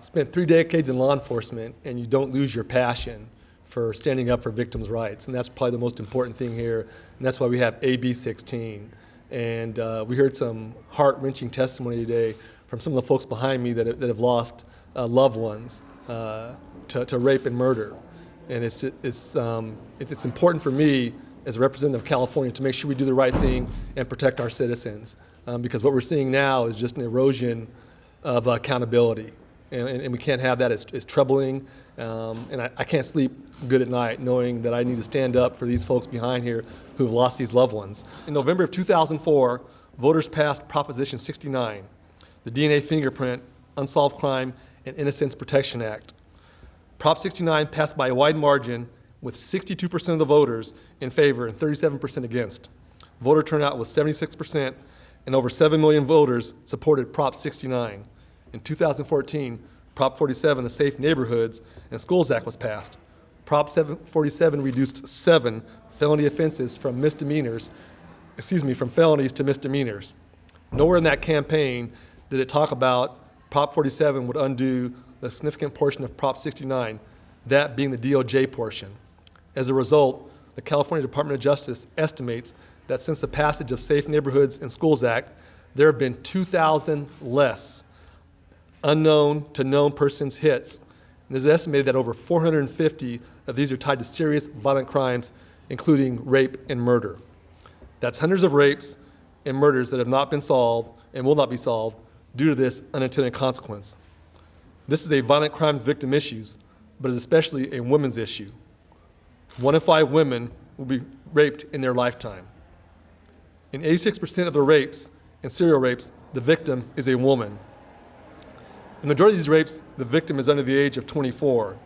Spent 3 decades in law enforcement, and you don't lose your passion for standing up for victims' rights. And that's probably the most important thing here. And that's why we have AB 16. And we heard some heart-wrenching testimony today from some of the folks behind me that have lost loved ones to rape and murder. And it's important for me as a representative of California to make sure we do the right thing and protect our citizens. Because what we're seeing now is just an erosion of accountability. And we can't have that. It's troubling. And I can't sleep good at night knowing that I need to stand up for these folks behind here who have lost these loved ones. In November of 2004, voters passed Proposition 69, the DNA Fingerprint, Unsolved Crime, and Innocence Protection Act. Prop 69 passed by a wide margin with 62% of the voters in favor and 37% against. Voter turnout was 76%, and over 7 million voters supported Prop 69. In 2014, Prop 47, the Safe Neighborhoods and Schools Act, was passed. Prop 47 reduced 7 felony offenses from felonies to misdemeanors. Nowhere in that campaign did it talk about Prop 47 would undo the significant portion of Prop 69, that being the DOJ portion. As a result, the California Department of Justice estimates that since the passage of Safe Neighborhoods and Schools Act, there have been 2,000 less unknown to known persons hits. And it is estimated that over 450 of these are tied to serious violent crimes, including rape and murder. That's hundreds of rapes and murders that have not been solved and will not be solved due to this unintended consequence. This is a violent crimes victim issue, but is especially a women's issue. 1 in 5 women will be raped in their lifetime. In 86% of the rapes and serial rapes, the victim is a woman. In the majority of these rapes, the victim is under the age of 24.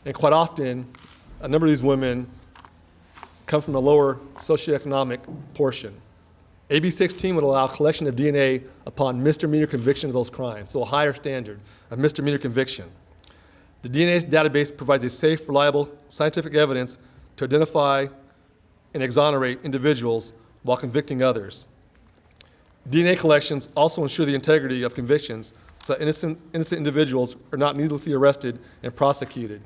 And quite often, a number of these women come from a lower socioeconomic portion. AB 16 would allow collection of DNA upon misdemeanor conviction of those crimes, so a higher standard of misdemeanor conviction. The DNA database provides a safe, reliable, scientific evidence to identify and exonerate individuals while convicting others. DNA collections also ensure the integrity of convictions so that innocent individuals are not needlessly arrested and prosecuted.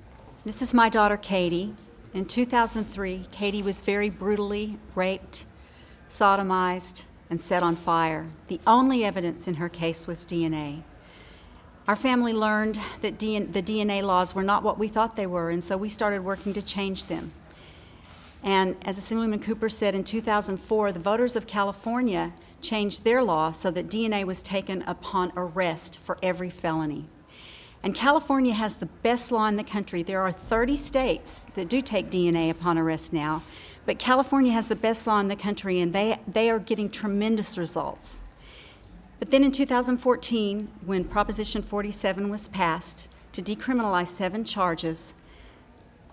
This is my daughter, Katie. In 2003, Katie was very brutally raped, sodomized, and set on fire. The only evidence in her case was DNA. Our family learned that the DNA laws were not what we thought they were, and so we started working to change them. And as Assemblyman Cooper said, in 2004, the voters of California changed their law so that DNA was taken upon arrest for every felony. And California has the best law in the country. There are 30 states that do take DNA upon arrest now, but California has the best law in the country, and they are getting tremendous results. But then in 2014, when Proposition 47 was passed to decriminalize 7 charges,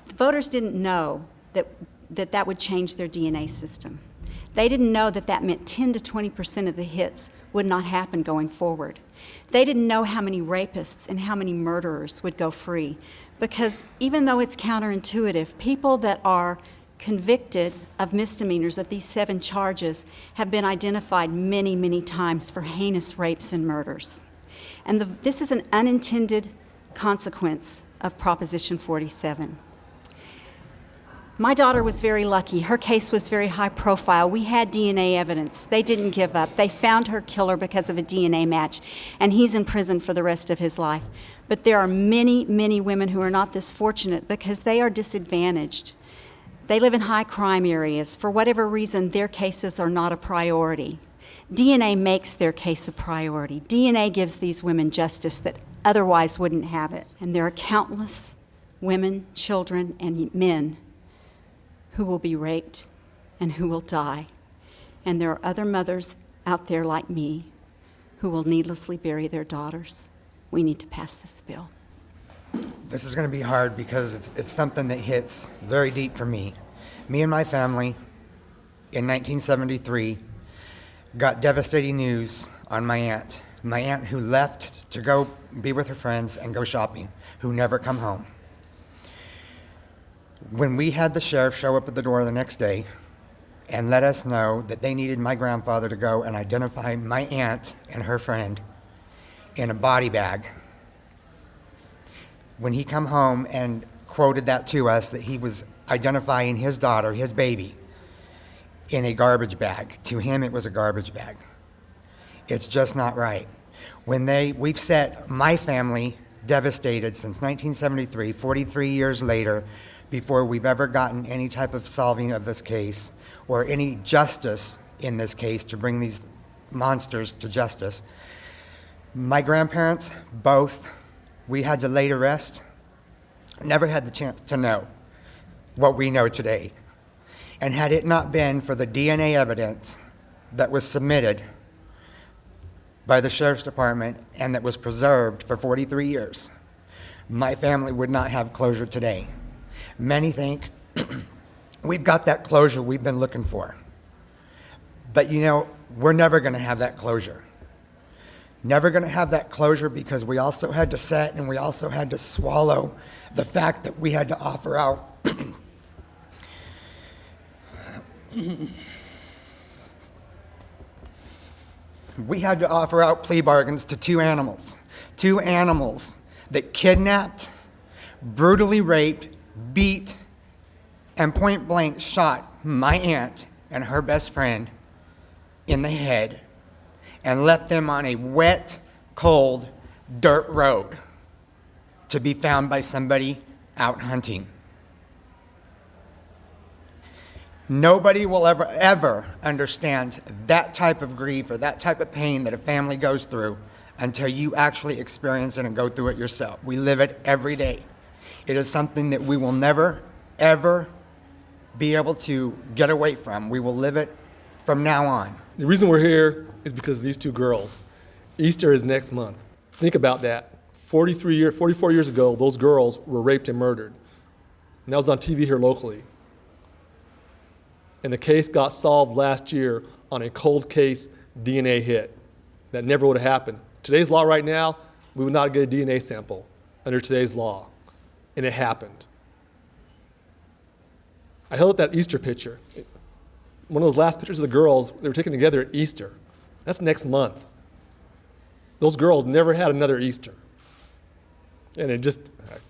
the voters didn't know that would change their DNA system. They didn't know that meant 10 to 20% of the hits would not happen going forward. They didn't know how many rapists and how many murderers would go free, because even though it's counterintuitive, people that are convicted of misdemeanors of these 7 charges have been identified many, many times for heinous rapes and murders. And this is an unintended consequence of Proposition 47. My daughter was very lucky. Her case was very high profile. We had DNA evidence. They didn't give up. They found her killer because of a DNA match, and he's in prison for the rest of his life. But there are many, many women who are not this fortunate because they are disadvantaged. They live in high crime areas. For whatever reason, their cases are not a priority. DNA makes their case a priority. DNA gives these women justice that otherwise wouldn't have it. And there are countless women, children, and men who will be raped and who will die. And there are other mothers out there like me who will needlessly bury their daughters. We need to pass this bill. This is going to be hard because it's something that hits very deep for me. Me and my family in 1973 got devastating news on my aunt who left to go be with her friends and go shopping, who never come home. When we had the sheriff show up at the door the next day and let us know that they needed my grandfather to go and identify my aunt and her friend in a body bag when he come home and quoted that to us, that he was identifying his daughter, his baby, in a garbage bag. To him, it was a garbage bag. It's just not right. We've set my family devastated since 1973, 43 years later, before we've ever gotten any type of solving of this case or any justice in this case to bring these monsters to justice. My grandparents, both, we had to lay to rest, never had the chance to know what we know today. And had it not been for the DNA evidence that was submitted by the Sheriff's Department and that was preserved for 43 years, my family would not have closure today. Many think we've got that closure we've been looking for. But you know, we're never going to have that closure. Never going to have that closure because we also had to set and we also had to swallow the fact that we had to offer out we had to offer out plea bargains to two animals that kidnapped, brutally raped, beat, and point blank shot my aunt and her best friend in the head and left them on a wet, cold, dirt road to be found by somebody out hunting. Nobody will ever understand that type of grief or that type of pain that a family goes through until you actually experience it and go through it yourself. We live it every day. It is something that we will never, ever be able to get away from. We will live it from now on. The reason we're here is because of these two girls. Easter is next month. Think about that. 44 years ago, those girls were raped and murdered. And that was on TV here locally. And the case got solved last year on a cold case DNA hit. That never would have happened. Today's law right now, we would not get a DNA sample under today's law. And it happened. I held up that Easter picture. One of those last pictures of the girls, they were taken together at Easter. That's next month. Those girls never had another Easter. And it just,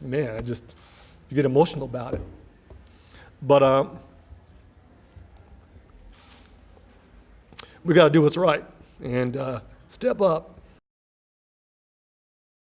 man, you get emotional about it. But we got to do what's right and step up